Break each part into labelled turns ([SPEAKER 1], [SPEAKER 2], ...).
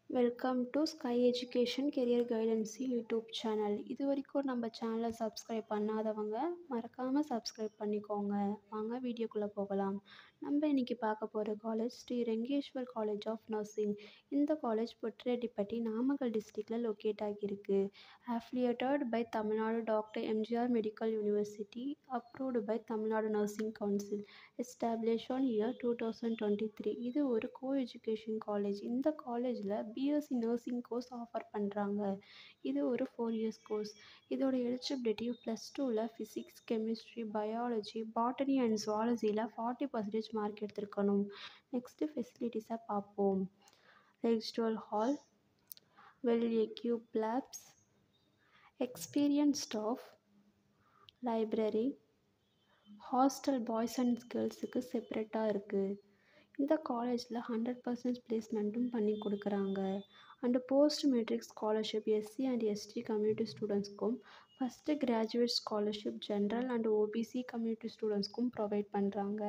[SPEAKER 1] Welcome to sky education career guidance YouTube channel. இது வரைக்கும் நம்ம சேனலை சப்ஸ்கிரைப் பண்ணாதவங்க மறக்காமல் சப்ஸ்கிரைப் பண்ணிக்கோங்க. வாங்க வீடியோக்குள்ளே போகலாம். நம்ம இன்னைக்கு பார்க்க போகிற college Sri Rengeswar college of nursing. இந்த காலேஜ் பொட்ரேட்டிப்பட்டி நாமக்கல் டிஸ்ட்ரிக்டில் லொக்கேட் ஆகியிருக்கு. Affiliated by Tamil Nadu doctor MGR medical university, approved by Tamil Nadu nursing council, established on year 2023. இது ஒரு கோ எஜுகேஷன் காலேஜ். இந்த காலேஜில் பிஎஸ்சி நர்சிங் கோர்ஸ் ஆஃபர் பண்ணுறாங்க. இது ஒரு 4 இயர்ஸ் கோர்ஸ். இதோட எலிஜிபிலிட்டி +2ல் physics, chemistry, biology, botany and ஜுவாலஜியில் 40% மார்க் எடுத்திருக்கணும். நெக்ஸ்ட்டு ஃபெசிலிட்டிஸை பார்ப்போம். ரெஜிஸ்ட்ரல் hall, well equipped labs, experience staff, library, hostel boys and கேர்ள்ஸுக்கு செப்பரேட்டாக இருக்குது. இந்த காலேஜில் 100% பிளேஸ்மெண்ட்டும் பண்ணி கொடுக்குறாங்க. And post matric scholarship SC and ST community ஸ்டூடெண்ட்ஸ்க்கும், first graduate scholarship general and OBC community ஸ்டூடெண்ட்ஸ்க்கும் ப்ரொவைட் பண்ணுறாங்க.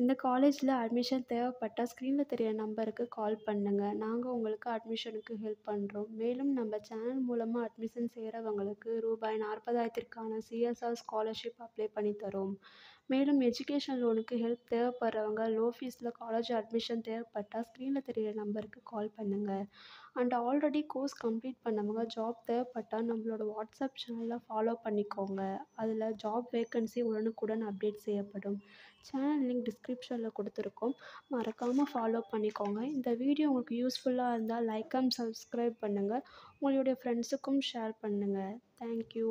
[SPEAKER 1] இந்த காலேஜில் அட்மிஷன் தேவைப்பட்டால் ஸ்க்ரீனில் தெரிய நம்பருக்கு கால் பண்ணுங்கள். நாங்கள் உங்களுக்கு அட்மிஷனுக்கு ஹெல்ப் பண்ணுறோம். மேலும் நம்ம சேனல் மூலமாக அட்மிஷன் செய்கிறவங்களுக்கு ரூ. 40,000க்கான சிஎஸ்ஆர் ஸ்காலர்ஷிப் அப்ளை பண்ணி தரோம். மேலும் எஜுகேஷன் லோனுக்கு ஹெல்ப் தேவைப்படுறவங்க, லோ ஃபீஸில் காலேஜ் அட்மிஷன் தேவைப்பட்டால் ஸ்க்ரீனில் தெரியிற நம்பருக்கு கால் பண்ணுங்கள். அண்ட் ஆல்ரெடி கோர்ஸ் கம்ப்ளீட் பண்ணவங்க ஜாப் தேவைப்பட்டால் நம்மளோட வாட்ஸ்அப் சேனலில் ஃபாலோ பண்ணிக்கோங்க. அதில் ஜாப் வேக்கன்சி உடனுக்குடன் அப்டேட் செய்யப்படும். சேனல் லிங்க் டிஸ்கிரிப்ஷனில் கொடுத்துருக்கோம். மறக்காமல் ஃபாலோ பண்ணிக்கோங்க. இந்த வீடியோ உங்களுக்கு யூஸ்ஃபுல்லாக இருந்தால் லைக் அண்ட் சப்ஸ்கிரைப் பண்ணுங்கள். உங்களுடைய ஃப்ரெண்ட்ஸுக்கும் ஷேர் பண்ணுங்கள். தேங்க்யூ.